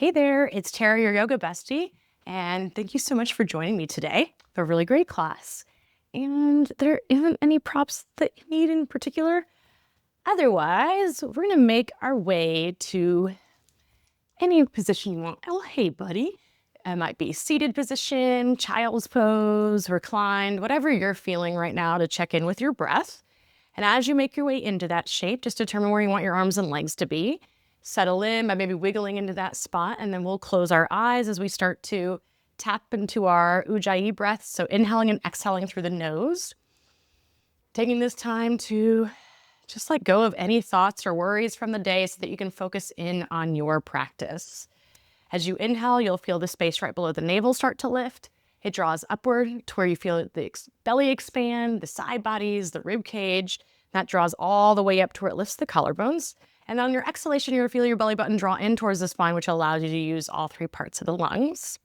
Hey there, it's Tara, your yoga bestie, and thank you so much for joining me today for a really great class. And there isn't any props that you need in particular. Otherwise, we're gonna make our way to any position you want. Oh, hey, buddy. It might be seated position, child's pose, reclined, whatever you're feeling right now to check in with your breath. And as you make your way into that shape, just determine where you want your arms and legs to be. Settle in by maybe wiggling into that spot, and then we'll close our eyes as we start to tap into our Ujjayi breath. So inhaling and exhaling through the nose. Taking this time to just let go of any thoughts or worries from the day so that you can focus in on your practice. As you inhale, you'll feel the space right below the navel start to lift. It draws upward to where you feel the belly expand, the side bodies, the rib cage. That draws all the way up to where it lifts the collarbones. And on your exhalation, you'll feel your belly button draw in towards the spine, which allows you to use all three parts of the lungs.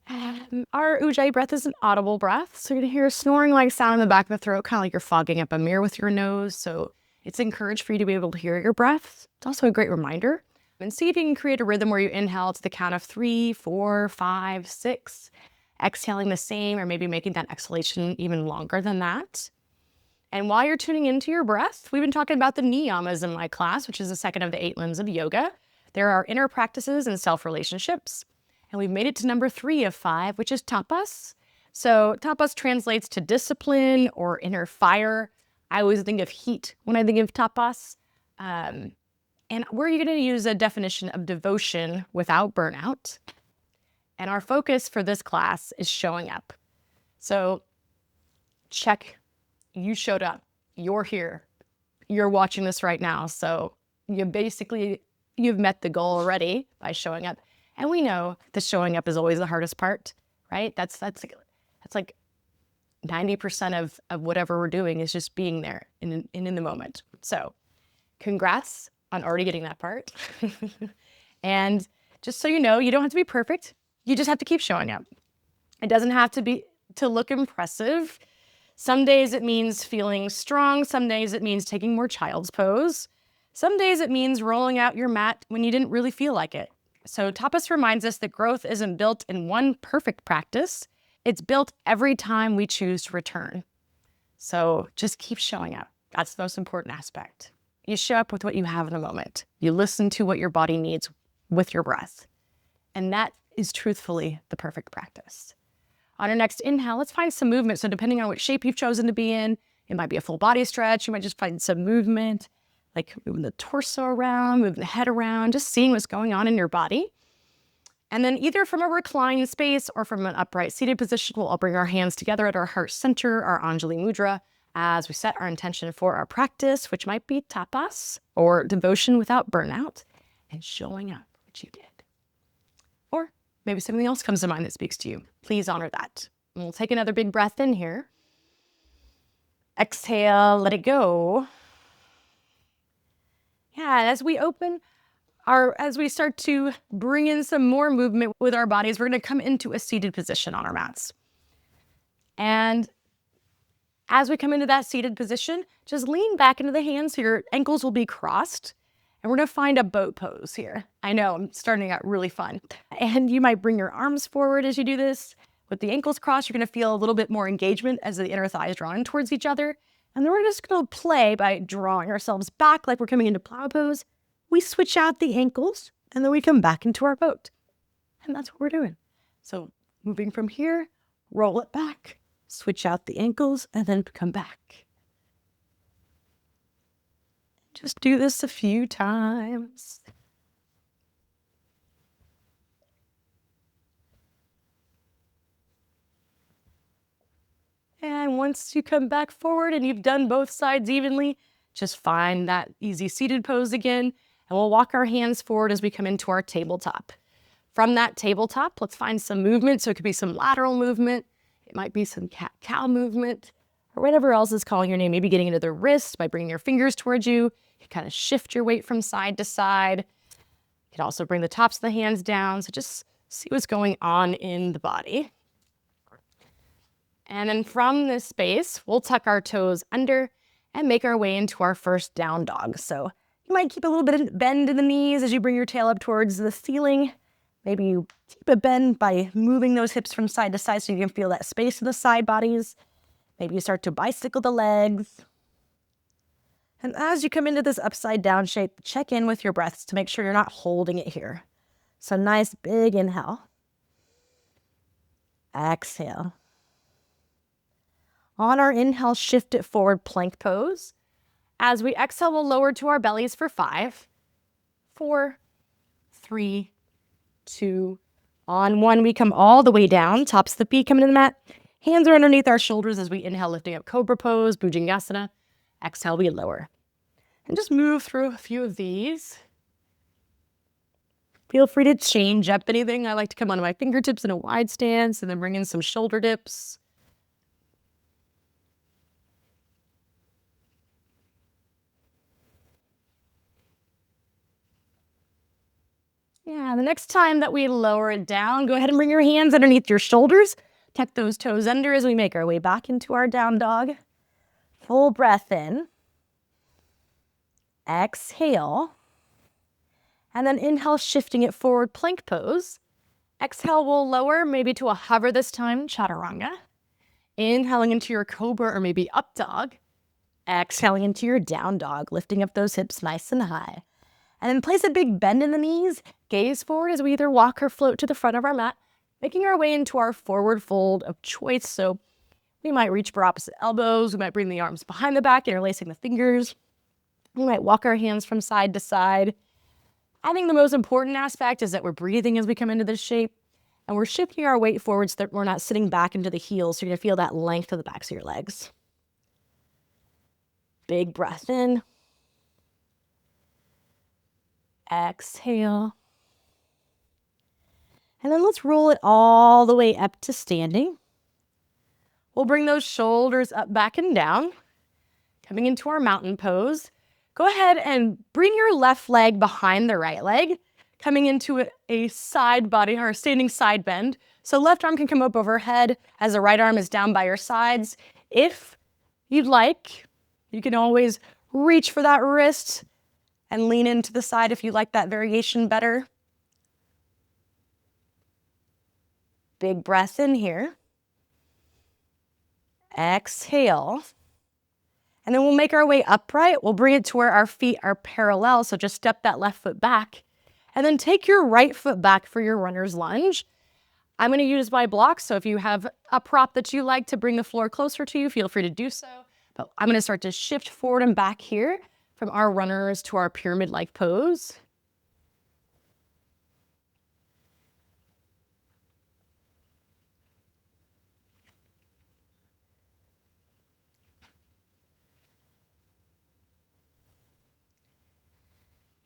Our Ujjayi breath is an audible breath. So you're gonna hear a snoring-like sound in the back of the throat, kind of like you're fogging up a mirror with your nose. So it's encouraged for you to be able to hear your breath. It's also a great reminder. And see if you can create a rhythm where you inhale to the count of 3, 4, 5, 6. Exhaling the same, or maybe making that exhalation even longer than that. And while you're tuning into your breath, we've been talking about the niyamas in my class, which is the second of the 8 limbs of yoga. There are inner practices and self-relationships. And we've made it to number 3 of 5, which is tapas. So tapas translates to discipline or inner fire. I always think of heat when I think of tapas. And we're going to use a definition of devotion without burnout. And our focus for this class is showing up. So check. You showed up, you're here, you're watching this right now. So you've met the goal already by showing up. And we know that showing up is always the hardest part, right? That's like 90% of whatever we're doing is just being there in the moment. So congrats on already getting that part. And just so you know, you don't have to be perfect. You just have to keep showing up. It doesn't have to look impressive. Some days it means feeling strong. Some days it means taking more child's pose. Some days it means rolling out your mat when you didn't really feel like it. So Tapas reminds us that growth isn't built in one perfect practice. It's built every time we choose to return. So just keep showing up. That's the most important aspect. You show up with what you have in the moment. You listen to what your body needs with your breath. And that is truthfully the perfect practice. On our next inhale, let's find some movement. So depending on what shape you've chosen to be in, it might be a full body stretch. You might just find some movement, like moving the torso around, moving the head around, just seeing what's going on in your body. And then either from a reclined space or from an upright seated position, we'll all bring our hands together at our heart center, our Anjali Mudra, as we set our intention for our practice, which might be tapas or devotion without burnout, and showing up, which you did. Or maybe something else comes to mind that speaks to you. Please honor that. And we'll take another big breath in here. Exhale, let it go. Yeah, and as we start to bring in some more movement with our bodies, we're going to come into a seated position on our mats. And as we come into that seated position, just lean back into the hands so your ankles will be crossed. And we're going to find a boat pose here. I know, I'm starting to get really fun. And you might bring your arms forward as you do this. With the ankles crossed, you're going to feel a little bit more engagement as the inner thighs draw in towards each other. And then we're just going to play by drawing ourselves back like we're coming into plow pose. We switch out the ankles, and then we come back into our boat. And that's what we're doing. So moving from here, roll it back, switch out the ankles, and then come back. Just do this a few times. And once you come back forward and you've done both sides evenly, just find that easy seated pose again. And we'll walk our hands forward as we come into our tabletop. From that tabletop, let's find some movement. So it could be some lateral movement. It might be some cat-cow movement, or whatever else is calling your name. Maybe getting into the wrist by bringing your fingers towards you. You kind of shift your weight from side to side. You can also bring the tops of the hands down. So just see what's going on in the body. And then from this space, we'll tuck our toes under and make our way into our first down dog. So you You might keep a little bit of bend in the knees as you bring your tail up towards the ceiling. Maybe you keep a bend by moving those hips from side to side so you can feel that space in the side bodies. Maybe you start to bicycle the legs. And as you come into this upside down shape, check in with your breaths to make sure you're not holding it here. So nice big inhale. Exhale. On our inhale, shift it forward, plank pose. As we exhale, we'll lower to our bellies for 5, 4, 3, 2, on 1. We come all the way down, tops of the feet coming to the mat. Hands are underneath our shoulders as we inhale, lifting up cobra pose, Vinyasa. Exhale, we lower. And just move through a few of these. Feel free to change up anything. I like to come onto my fingertips in a wide stance and then bring in some shoulder dips. Yeah, the next time that we lower it down, go ahead and bring your hands underneath your shoulders. Tuck those toes under as we make our way back into our down dog. Full breath in. Exhale. And then inhale, shifting it forward, plank pose. Exhale, we'll lower, maybe to a hover this time, chaturanga. Inhaling into your cobra or maybe up dog. Exhaling into your down dog, lifting up those hips nice and high. And then place a big bend in the knees, gaze forward as we either walk or float to the front of our mat, making our way into our forward fold of choice. So we might reach for opposite elbows, we might bring the arms behind the back, interlacing the fingers. We might walk our hands from side to side. I think the most important aspect is that we're breathing as we come into this shape, and we're shifting our weight forward so that we're not sitting back into the heels, so you're gonna feel that length of the backs of your legs. Big breath in. Exhale. And then let's roll it all the way up to standing. We'll bring those shoulders up, back, and down. Coming into our mountain pose. Go ahead and bring your left leg behind the right leg, coming into a side body or a standing side bend. So left arm can come up overhead as the right arm is down by your sides. If you'd like, you can always reach for that wrist and lean into the side if you like that variation better. Big breath in here. Exhale. And then we'll make our way upright. We'll bring it to where our feet are parallel. So just step that left foot back. And then take your right foot back for your runner's lunge. I'm going to use my blocks. So if you have a prop that you like to bring the floor closer to you, feel free to do so. But I'm going to start to shift forward and back here from our runners to our pyramid-like pose.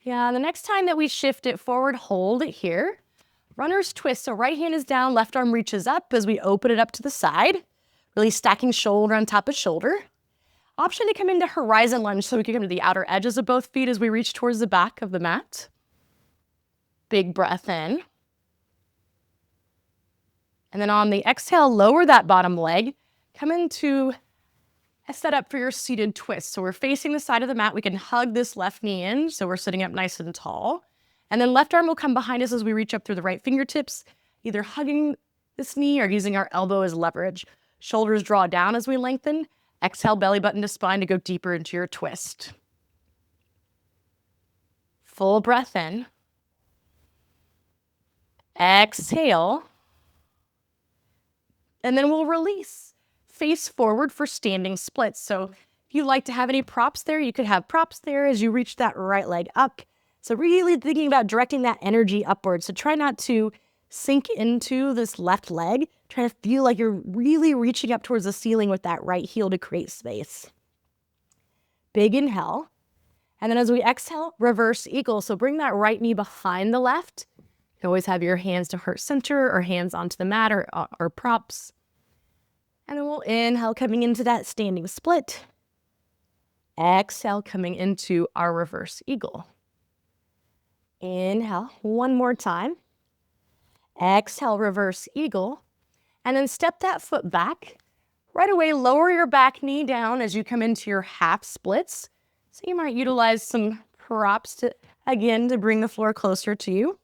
Yeah, the next time that we shift it forward, hold it here. Runner's twist, so right hand is down, left arm reaches up as we open it up to the side, really stacking shoulder on top of shoulder. Option to come into horizon lunge so we can come to the outer edges of both feet as we reach towards the back of the mat. Big breath in. And then on the exhale, lower that bottom leg, come into a setup for your seated twist. So we're facing the side of the mat. We can hug this left knee in, so we're sitting up nice and tall. And then left arm will come behind us as we reach up through the right fingertips, either hugging this knee or using our elbow as leverage. Shoulders draw down as we lengthen. Exhale, belly button to spine to go deeper into your twist. Full breath in. Exhale. And then we'll release. Face forward for standing splits. So if you like to have any props there, you could have props there as you reach that right leg up. So really thinking about directing that energy upwards. So try not to sink into this left leg. Try to feel like you're really reaching up towards the ceiling with that right heel to create space. Big inhale. And then as we exhale, reverse eagle. So bring that right knee behind the left. You can always have your hands to heart center or hands onto the mat or props. And then we'll inhale, coming into that standing split. Exhale, coming into our reverse eagle. Inhale, one more time. Exhale, reverse eagle. And then step that foot back. Right away, lower your back knee down as you come into your half splits. So you might utilize some props to bring the floor closer to you.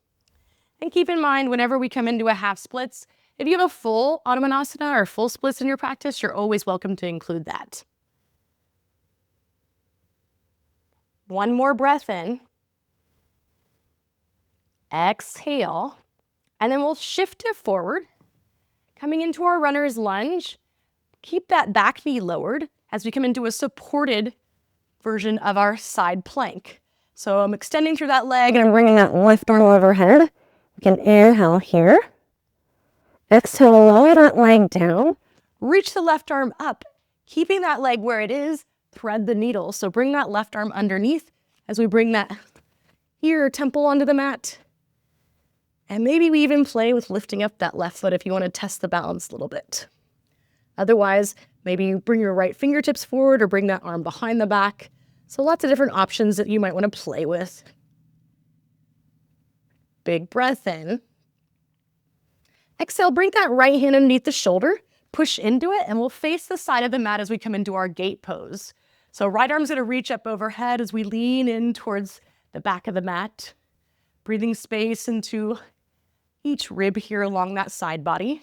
And keep in mind, whenever we come into a half splits, if you have a full Uttanasana or full splits in your practice, you're always welcome to include that. One more breath in. Exhale. And then we'll shift it forward. Coming into our runner's lunge. Keep that back knee lowered as we come into a supported version of our side plank. So I'm extending through that leg and I'm bringing that left arm overhead. We can inhale here. Exhale, lower that leg down. Reach the left arm up, keeping that leg where it is. Thread the needle. So bring that left arm underneath as we bring that ear or temple onto the mat. And maybe we even play with lifting up that left foot if you want to test the balance a little bit. Otherwise, maybe you bring your right fingertips forward or bring that arm behind the back. So lots of different options that you might want to play with. Big breath in. Exhale, bring that right hand underneath the shoulder, push into it, and we'll face the side of the mat as we come into our gate pose. So right arm's gonna reach up overhead as we lean in towards the back of the mat, breathing space into each rib here along that side body.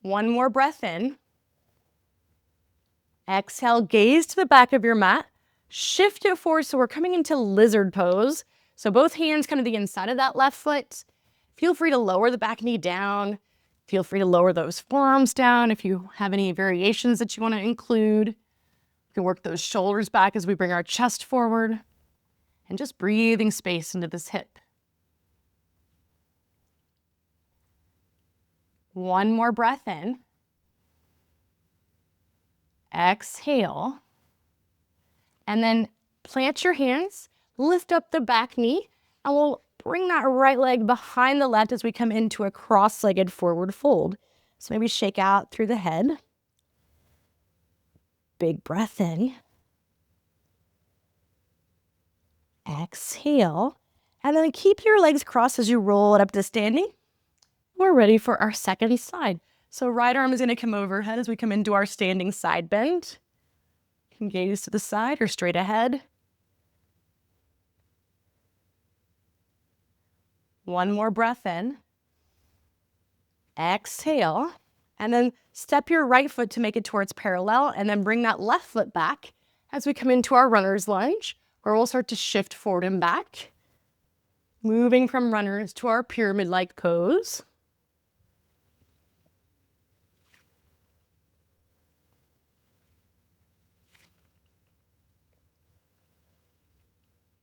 One more breath in. Exhale, gaze to the back of your mat. Shift it forward so we're coming into lizard pose. So both hands come to the inside of that left foot. Feel free to lower the back knee down. Feel free to lower those forearms down if you have any variations that you want to include. You can work those shoulders back as we bring our chest forward. And just breathing space into this hip. One more breath in. Exhale. And then plant your hands, lift up the back knee, and we'll bring that right leg behind the left as we come into a cross-legged forward fold. So maybe shake out through the head. Big breath in. Exhale. And then keep your legs crossed as you roll it up to standing. We're ready for our second side. So right arm is going to come overhead as we come into our standing side bend. You can gaze to the side or straight ahead. One more breath in. Exhale. And then step your right foot to make it towards parallel and then bring that left foot back as we come into our runner's lunge, where we'll start to shift forward and back. Moving from runners to our pyramid-like pose.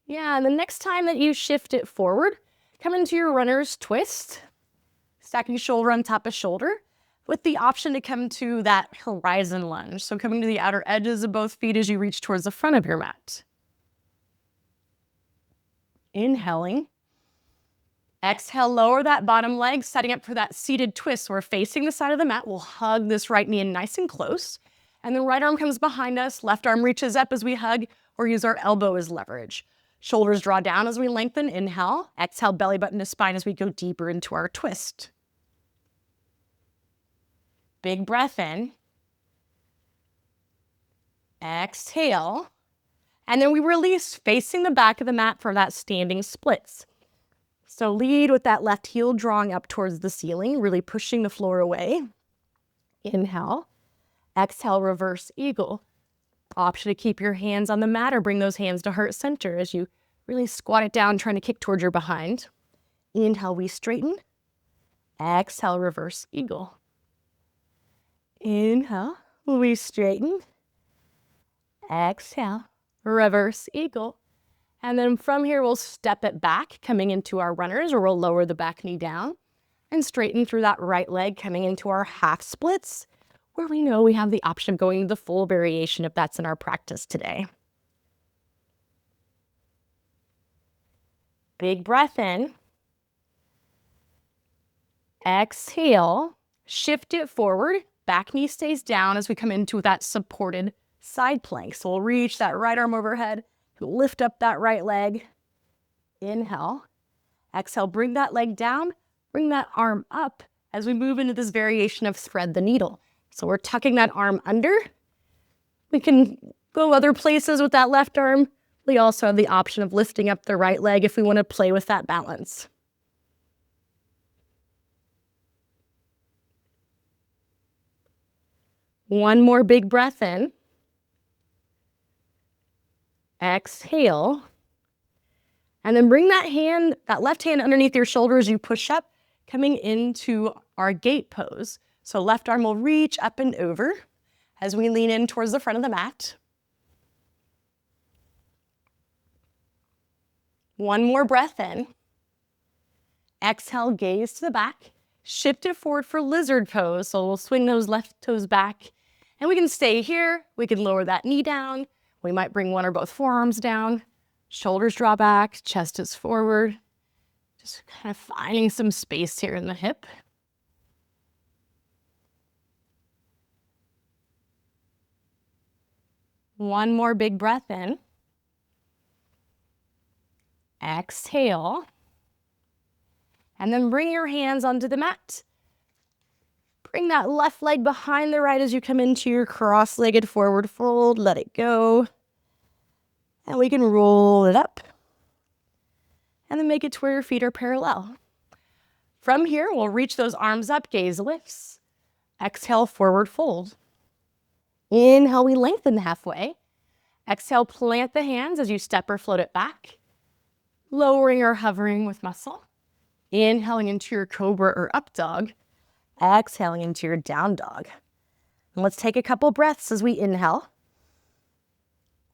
Yeah, and the next time that you shift it forward, come into your runner's twist, stacking shoulder on top of shoulder, with the option to come to that horizon lunge. So coming to the outer edges of both feet as you reach towards the front of your mat. Inhaling. Exhale, lower that bottom leg, setting up for that seated twist. So we're facing the side of the mat. We'll hug this right knee in nice and close. And the right arm comes behind us, left arm reaches up as we hug, or use our elbow as leverage. Shoulders draw down as we lengthen, inhale. Exhale, belly button to spine as we go deeper into our twist. Big breath in. Exhale. And then we release, facing the back of the mat for that standing splits. So lead with that left heel drawing up towards the ceiling, really pushing the floor away. Inhale. Exhale, reverse eagle. Option to keep your hands on the mat or bring those hands to heart center as you really squat it down, trying to kick towards your behind. Inhale, we straighten. Exhale, reverse eagle. Inhale, we straighten. Exhale, reverse eagle. And then from here, we'll step it back, coming into our runners, or we'll lower the back knee down and straighten through that right leg, coming into our half splits, where we know we have the option of going to the full variation if that's in our practice today. Big breath in. Exhale, shift it forward. Back knee stays down as we come into that supported side plank. So we'll reach that right arm overhead, lift up that right leg. Inhale. Exhale, bring that leg down, bring that arm up as we move into this variation of thread the needle. So we're tucking that arm under. We can go other places with that left arm. We also have the option of lifting up the right leg if we want to play with that balance. One more big breath in. Exhale. And then bring that left hand underneath your shoulder as you push up, coming into our gate pose. So left arm will reach up and over as we lean in towards the front of the mat. One more breath in. Exhale, gaze to the back. Shift it forward for lizard pose. So we'll swing those left toes back. And we can stay here. We can lower that knee down. We might bring one or both forearms down. Shoulders draw back, chest is forward. Just kind of finding some space here in the hip. One more big breath in. Exhale. And then bring your hands onto the mat. Bring that left leg behind the right as you come into your cross-legged forward fold. Let it go. And we can roll it up. And then make it to where your feet are parallel. From here, we'll reach those arms up, gaze lifts. Exhale, forward fold. Inhale, we lengthen halfway. Exhale, plant the hands as you step or float it back. Lowering or hovering with muscle. Inhaling into your cobra or up dog. Exhaling into your down dog. And let's take a couple breaths as we inhale.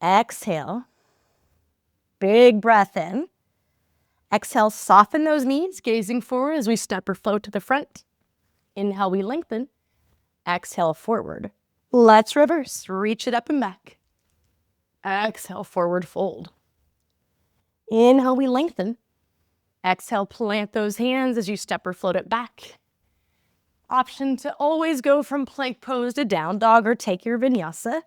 Exhale. Big breath in. Exhale, soften those knees, gazing forward as we step or float to the front. Inhale, we lengthen. Exhale, forward. Let's reverse. Reach it up and back. Exhale, forward fold. Inhale, we lengthen. Exhale, plant those hands as you step or float it back. Option to always go from plank pose to down dog or take your vinyasa.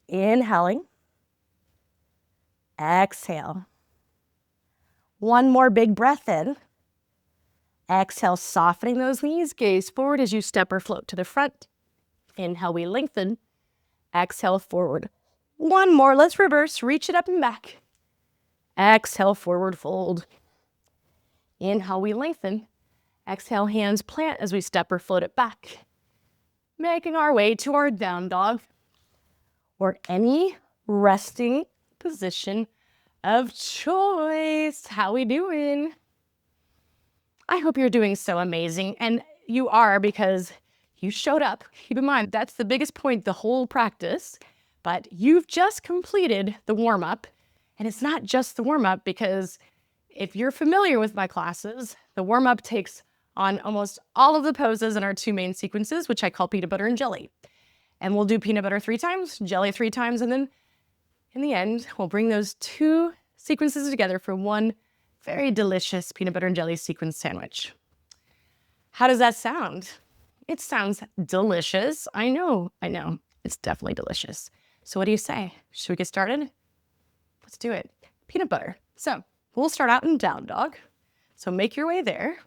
Inhaling. Exhale. One more big breath in. Exhale, softening those knees, gaze forward as you step or float to the front. Inhale, we lengthen. Exhale, forward. One more, let's reverse, reach it up and back. Exhale, forward fold. Inhale, we lengthen. Exhale, hands plant as we step or float it back. Making our way to our down dog or any resting position of choice. How we doing? I hope you're doing so amazing, and you are because you showed up. Keep in mind, that's the biggest point the whole practice, but you've just completed the warm-up, and it's not just the warm-up because if you're familiar with my classes, the warm-up takes on almost all of the poses in our two main sequences, which I call peanut butter and jelly. And we'll do peanut butter 3 times, jelly 3 times, and then in the end, we'll bring those 2 sequences together for one very delicious peanut butter and jelly sequence sandwich. How does that sound? It sounds delicious. I know. It's definitely delicious. So what do you say? Should we get started? Let's do it. Peanut butter. So we'll start out in down dog. So make your way there.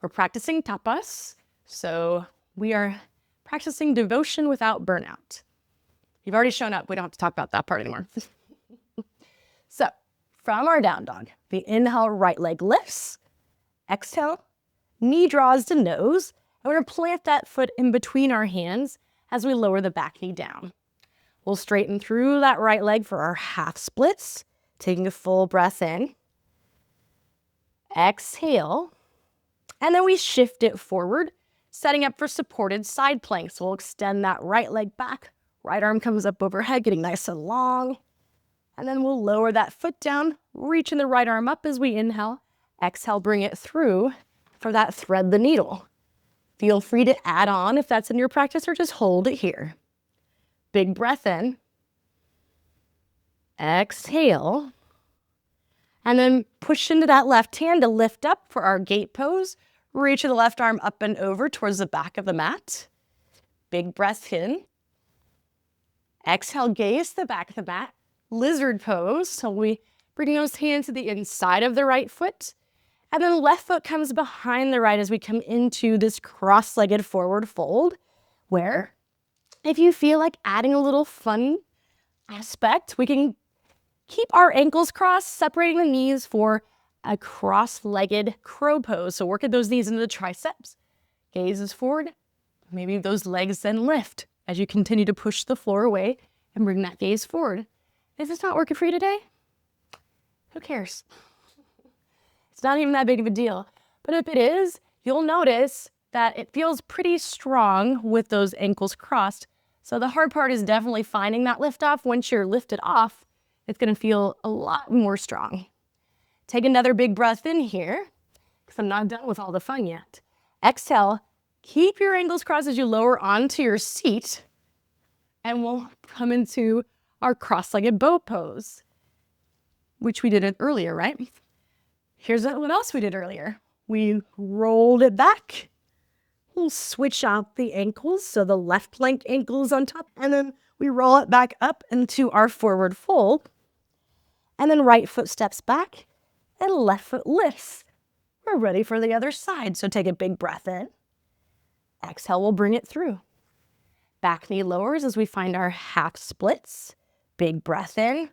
We're practicing tapas. So we are practicing devotion without burnout. You've already shown up. We don't have to talk about that part anymore. So from our down dog, the inhale, right leg lifts. Exhale, knee draws to nose. And we're going to plant that foot in between our hands as we lower the back knee down. We'll straighten through that right leg for our half splits, taking a full breath in. Exhale. And then we shift it forward, setting up for supported side planks. We'll extend that right leg back. Right arm comes up overhead, getting nice and long. And then we'll lower that foot down, reaching the right arm up as we inhale. Exhale, bring it through for that thread the needle. Feel free to add on if that's in your practice or just hold it here. Big breath in. Exhale. And then push into that left hand to lift up for our gate pose. Reach the left arm up and over towards the back of the mat. Big breath in. Exhale, gaze to the back of the mat. Lizard pose. So we bring those hands to the inside of the right foot. And then the left foot comes behind the right as we come into this cross-legged forward fold, where if you feel like adding a little fun aspect, we can keep our ankles crossed, separating the knees for a cross-legged crow pose. So work at those knees into the triceps. Gaze is forward. Maybe those legs then lift as you continue to push the floor away and bring that gaze forward. If it's not working for you today, who cares? It's not even that big of a deal. But if it is, you'll notice that it feels pretty strong with those ankles crossed. So the hard part is definitely finding that lift off. Once you're lifted off, it's going to feel a lot more strong. Take another big breath in here, because I'm not done with all the fun yet. Exhale, keep your ankles crossed as you lower onto your seat, and we'll come into our cross-legged boat pose, which we did it earlier, right? Here's what else we did earlier. We rolled it back. We'll switch out the ankles, so the left plank ankle is on top, and then we roll it back up into our forward fold, and then right foot steps back, and left foot lifts. We're ready for the other side, so take a big breath in. Exhale, we'll bring it through. Back knee lowers as we find our half splits. Big breath in.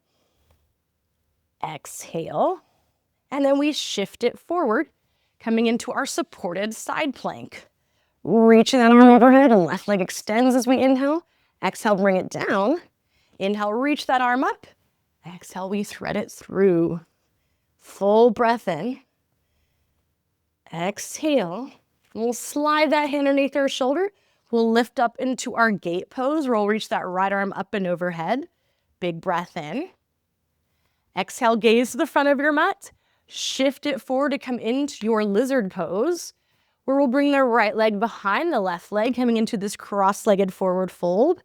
Exhale. And then we shift it forward, coming into our supported side plank. Reaching that arm overhead and left leg extends as we inhale. Exhale, bring it down. Inhale, reach that arm up. Exhale, we thread it through. Full breath in. Exhale. We'll slide that hand underneath our shoulder. We'll lift up into our gate pose where we'll reach that right arm up and overhead. Big breath in. Exhale, gaze to the front of your mat. Shift it forward to come into your lizard pose, where we'll bring the right leg behind the left leg, coming into this cross-legged forward fold,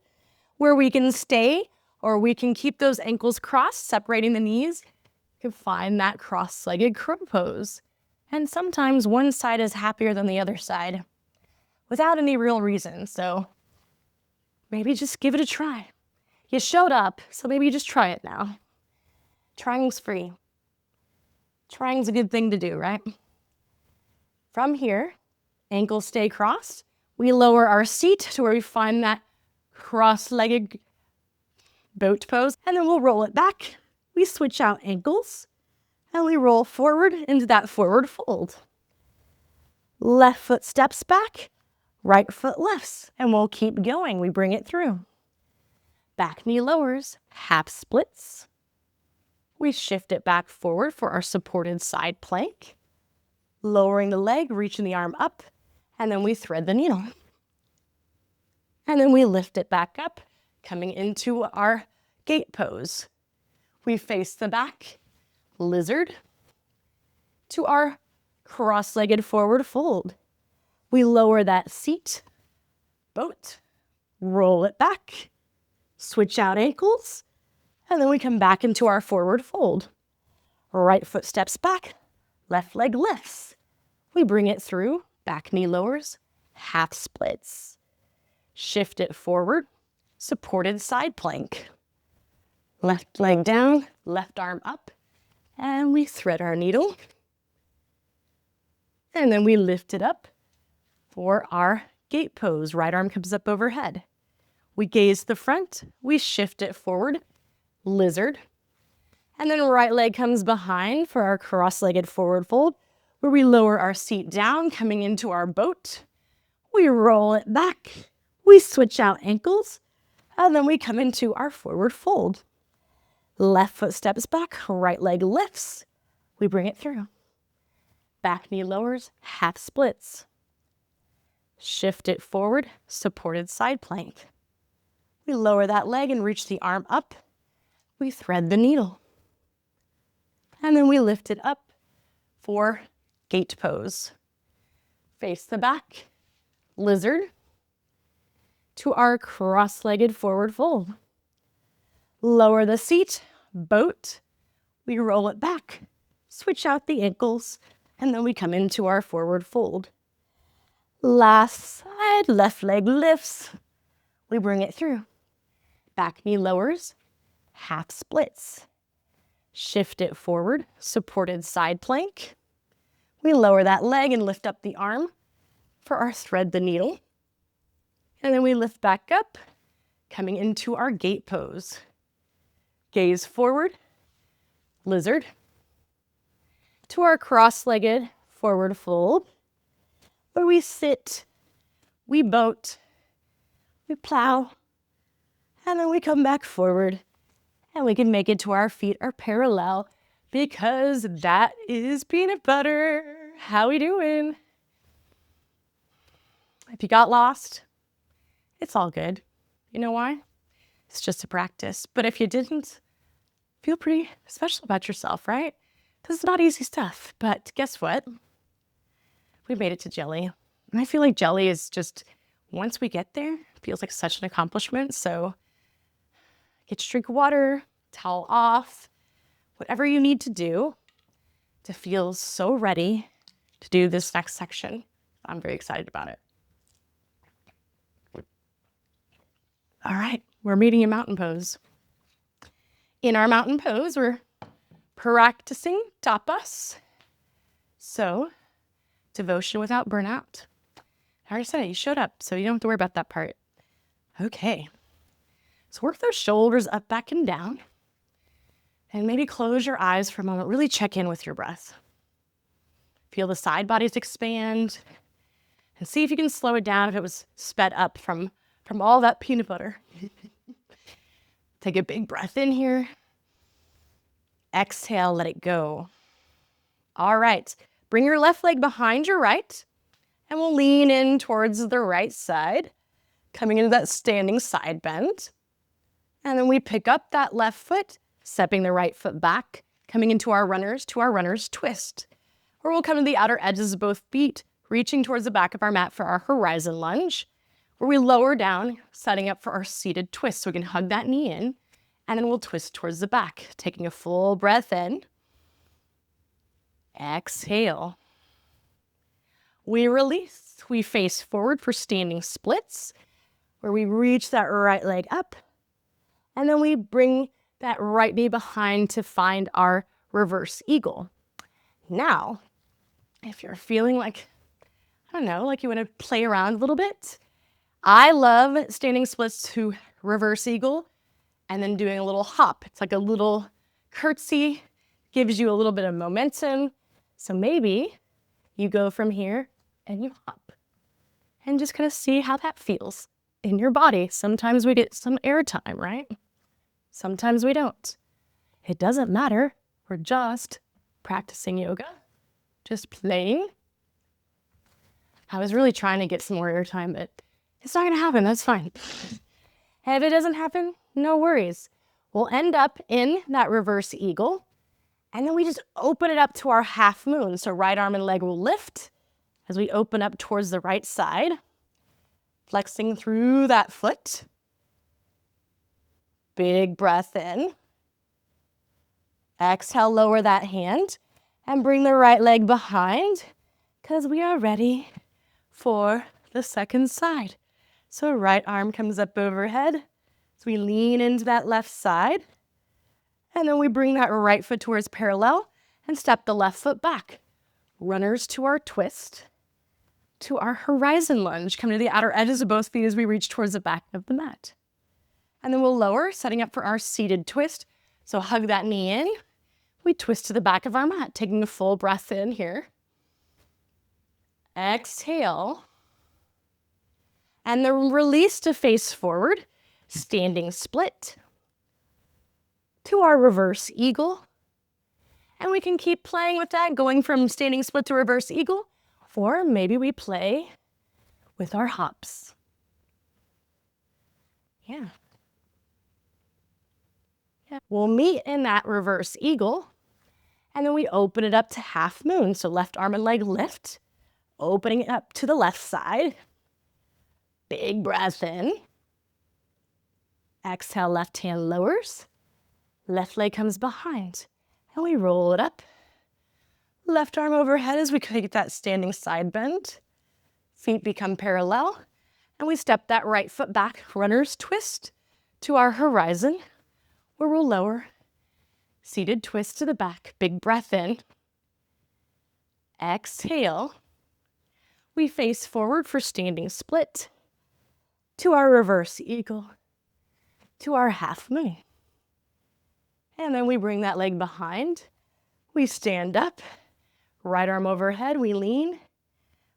where we can stay or we can keep those ankles crossed, separating the knees. You can find that cross-legged crow pose. And sometimes one side is happier than the other side without any real reason. So maybe just give it a try. You showed up, so maybe you just try it now. Trying's free. Trying's a good thing to do, right? From here, ankles stay crossed. We lower our seat to where we find that cross-legged boat pose, and then we'll roll it back. We switch out ankles, and we roll forward into that forward fold. Left foot steps back, right foot lifts, and we'll keep going. We bring it through. Back knee lowers, half splits. We shift it back forward for our supported side plank. Lowering the leg, reaching the arm up, and then we thread the needle. And then we lift it back up, coming into our gate pose. We face the back, lizard, to our cross-legged forward fold. We lower that seat, boat, roll it back, switch out ankles, and then we come back into our forward fold. Right foot steps back, left leg lifts. We bring it through, back knee lowers, half splits. Shift it forward, supported side plank. Left leg down, left arm up, and we thread our needle. And then we lift it up for our gate pose. Right arm comes up overhead. We gaze the front, we shift it forward, lizard, and then right leg comes behind for our cross-legged forward fold, where we lower our seat down, coming into our boat. We roll it back, we switch out ankles, and then we come into our forward fold. Left foot steps back, right leg lifts. We bring it through. Back knee lowers, half splits. Shift it forward, supported side plank. We lower that leg and reach the arm up. We thread the needle. And then we lift it up for gate pose. Face the back, lizard, to our cross-legged forward fold. Lower the seat, boat. We roll it back, switch out the ankles, and then we come into our forward fold. Last side, left leg lifts. We bring it through. Back knee lowers, half splits. Shift it forward, supported side plank. We lower that leg and lift up the arm for our thread the needle. And then we lift back up, coming into our gate pose. Gaze forward, lizard. To our cross-legged forward fold, where we sit, we boat, we plow, and then we come back forward, and we can make it to our feet are parallel, because that is peanut butter. How we doing? If you got lost, it's all good. You know why? It's just a practice. But if you didn't, feel pretty special about yourself, right? This is not easy stuff. But guess what? We made it to jelly. And I feel like jelly is just, once we get there, it feels like such an accomplishment. So get your drink of water, towel off, whatever you need to do to feel so ready to do this next section. I'm very excited about it. All right, we're meeting in mountain pose. In our mountain pose, we're practicing tapas. So, devotion without burnout. I already said it, you showed up, so you don't have to worry about that part. Okay, so work those shoulders up, back, and down. And maybe close your eyes for a moment. Really check in with your breath. Feel the side bodies expand. And see if you can slow it down if it was sped up from all that peanut butter. Take a big breath in here. Exhale, let it go. All right, bring your left leg behind your right, and we'll lean in towards the right side, coming into that standing side bend. And then we pick up that left foot, stepping the right foot back, coming into our runners twist, where we'll come to the outer edges of both feet, reaching towards the back of our mat for our horizon lunge, where we lower down, setting up for our seated twist. So we can hug that knee in, and then we'll twist towards the back, taking a full breath in. Exhale. We release. We face forward for standing splits, where we reach that right leg up, and then we bring that right knee behind to find our reverse eagle. Now, if you're feeling like, I don't know, like you want to play around a little bit, I love standing splits to reverse eagle and then doing a little hop. It's like a little curtsy, gives you a little bit of momentum. So maybe you go from here and you hop and just kind of see how that feels in your body. Sometimes we get some air time, right? Sometimes we don't. It doesn't matter. We're just practicing yoga, just playing. I was really trying to get some more air time, but it's not going to happen. That's fine. If it doesn't happen, no worries. We'll end up in that reverse eagle, and then we just open it up to our half moon. So right arm and leg will lift as we open up towards the right side, flexing through that foot. Big breath in. Exhale, lower that hand, and bring the right leg behind, because we are ready for the second side. So right arm comes up overhead. So we lean into that left side. And then we bring that right foot towards parallel and step the left foot back. Runners to our twist, to our horizon lunge. Come to the outer edges of both feet as we reach towards the back of the mat. And then we'll lower, setting up for our seated twist. So hug that knee in. We twist to the back of our mat, taking a full breath in here. Exhale. And then release to face forward, standing split to our reverse eagle. And we can keep playing with that, going from standing split to reverse eagle, or maybe we play with our hops. Yeah. We'll meet in that reverse eagle, and then we open it up to half moon. So left arm and leg lift, opening it up to the left side. Big breath in. Exhale, left hand lowers. Left leg comes behind. And we roll it up. Left arm overhead as we take that standing side bend. Feet become parallel. And we step that right foot back, runner's twist, to our horizon, where we'll lower. Seated twist to the back. Big breath in. Exhale. We face forward for standing split, to our reverse eagle, to our half moon. And then we bring that leg behind. We stand up, right arm overhead, we lean,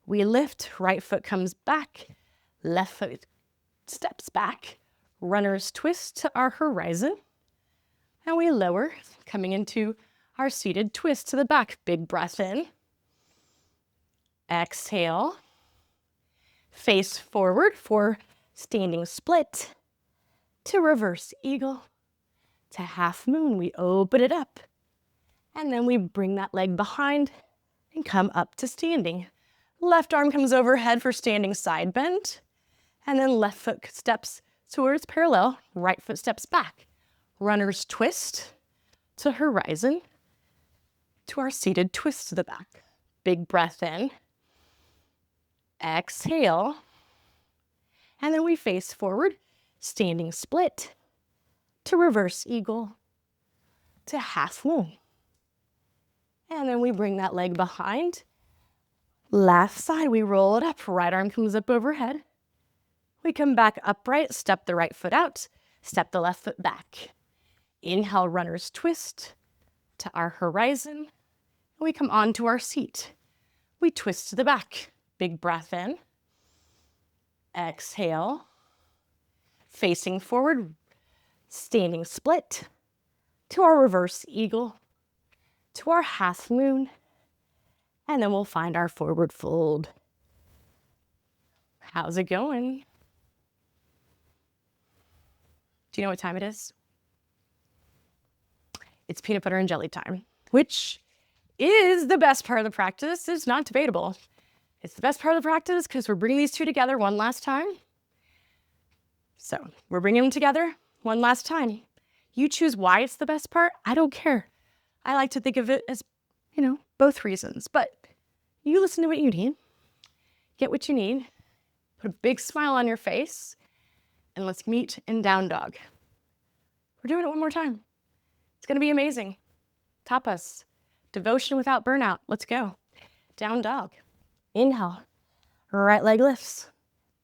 we lift, right foot comes back, left foot steps back, runner's twist to our horizon, and we lower, coming into our seated twist to the back. Big breath in. Exhale. Face forward for standing split to reverse eagle to half moon. We open it up, and then we bring that leg behind and come up to standing. Left arm comes overhead for standing side bend, and then left foot steps towards parallel, right foot steps back. Runner's twist to horizon to our seated twist to the back. Big breath in. Exhale. And then we face forward, standing split to reverse eagle to half moon. And then we bring that leg behind. Left side, we roll it up. Right arm comes up overhead. We come back upright, step the right foot out, step the left foot back. Inhale, runner's twist to our horizon. We come onto our seat. We twist to the back. Big breath in. Exhale. Facing forward, standing split to our reverse eagle, to our half moon, and then we'll find our forward fold. How's it going? Do you know what time it is? It's peanut butter and jelly time, which is the best part of the practice. It's not debatable. It's the best part of the practice because we're bringing these two together one last time. So we're bringing them together one last time. You choose why it's the best part. I don't care. I like to think of it as, both reasons. But you listen to what you need. Get what you need. Put a big smile on your face. And let's meet in down dog. We're doing it one more time. It's going to be amazing. Tapas. Devotion without burnout. Let's go. Down dog. Inhale. Right leg lifts.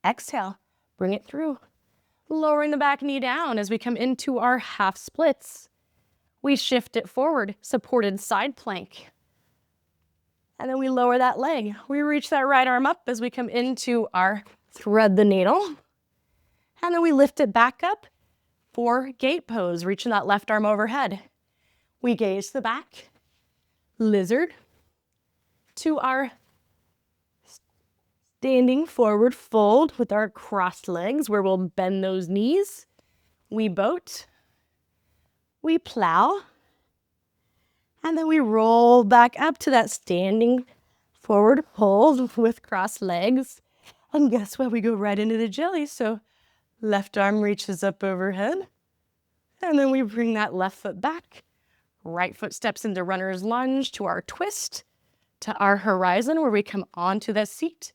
Exhale. Bring it through. Lowering the back knee down as we come into our half splits. We shift it forward, supported side plank. And then we lower that leg. We reach that right arm up as we come into our thread the needle. And then we lift it back up for gate pose, reaching that left arm overhead. We gaze to the back, lizard, to our standing forward fold with our crossed legs where we'll bend those knees. We boat, we plow, and then we roll back up to that standing forward fold with crossed legs. And guess what? We go right into the jelly. So left arm reaches up overhead, and then we bring that left foot back. Right foot steps into runner's lunge to our twist, to our horizon where we come onto that seat.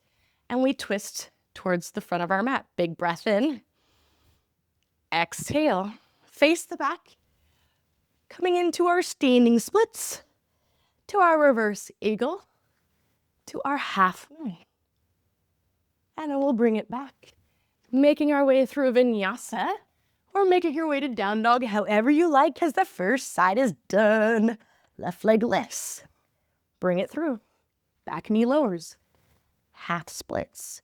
And we twist towards the front of our mat. Big breath in. Exhale. Face the back. Coming into our standing splits. To our reverse eagle. To our half moon. And then we'll bring it back. Making our way through a vinyasa. Or making your way to down dog, however you like, because the first side is done. Left leg lifts. Bring it through. Back knee lowers. Half splits.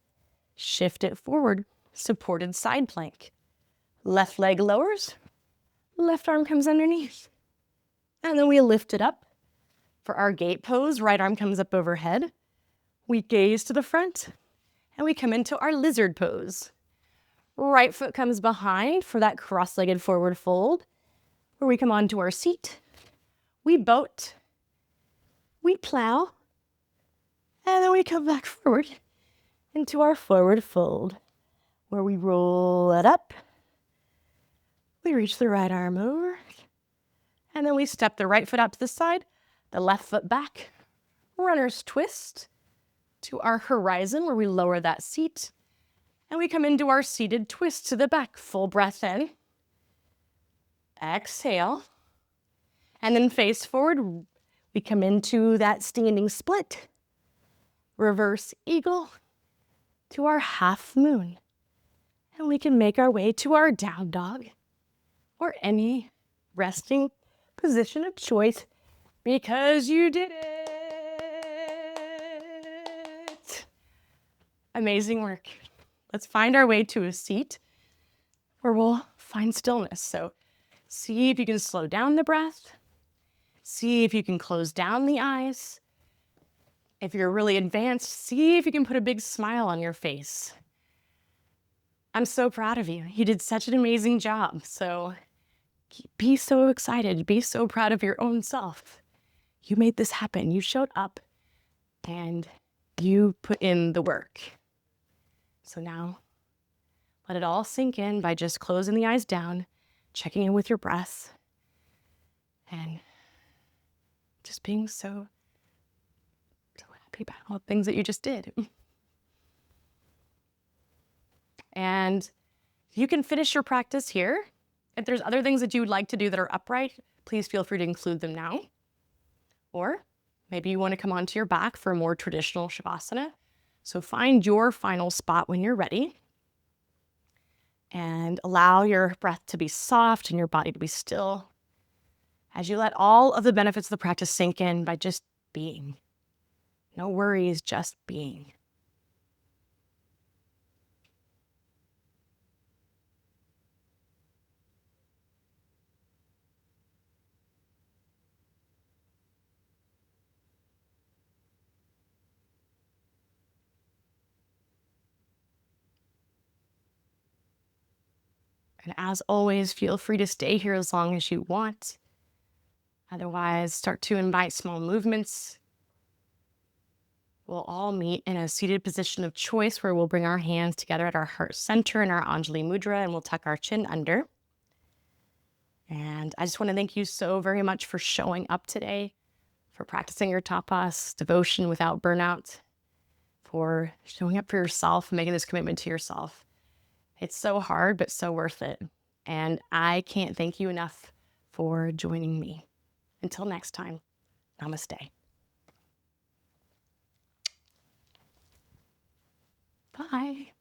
Shift it forward, supported side plank. Left leg lowers, left arm comes underneath. And then we lift it up. For our gate pose, right arm comes up overhead. We gaze to the front, and we come into our lizard pose. Right foot comes behind for that cross-legged forward fold, where we come onto our seat. We boat, we plow, and then we come back forward into our forward fold, where we roll it up. We reach the right arm over, and then we step the right foot out to the side, the left foot back, runner's twist to our horizon, where we lower that seat, and we come into our seated twist to the back. Full breath in. Exhale, and then face forward. We come into that standing split. Reverse eagle to our half moon. And we can make our way to our down dog or any resting position of choice because you did it. Amazing work. Let's find our way to a seat where we'll find stillness. So see if you can slow down the breath. See if you can close down the eyes. If you're really advanced, see if you can put a big smile on your face. I'm so proud of you. You did such an amazing job. So be so excited. Be so proud of your own self. You made this happen. You showed up and you put in the work. So now let it all sink in by just closing the eyes down, checking in with your breath, and just being so happy about all the things that you just did. And you can finish your practice here. If there's other things that you would like to do that are upright, please feel free to include them now. Or maybe you want to come onto your back for a more traditional Shavasana. So find your final spot when you're ready and allow your breath to be soft and your body to be still as you let all of the benefits of the practice sink in by just being. No worries, just being. And as always, feel free to stay here as long as you want. Otherwise, start to invite small movements. We'll all meet in a seated position of choice where we'll bring our hands together at our heart center in our Anjali Mudra, and we'll tuck our chin under. And I just want to thank you so very much for showing up today, for practicing your tapas, devotion without burnout, for showing up for yourself and making this commitment to yourself. It's so hard, but so worth it. And I can't thank you enough for joining me. Until next time, namaste. Bye.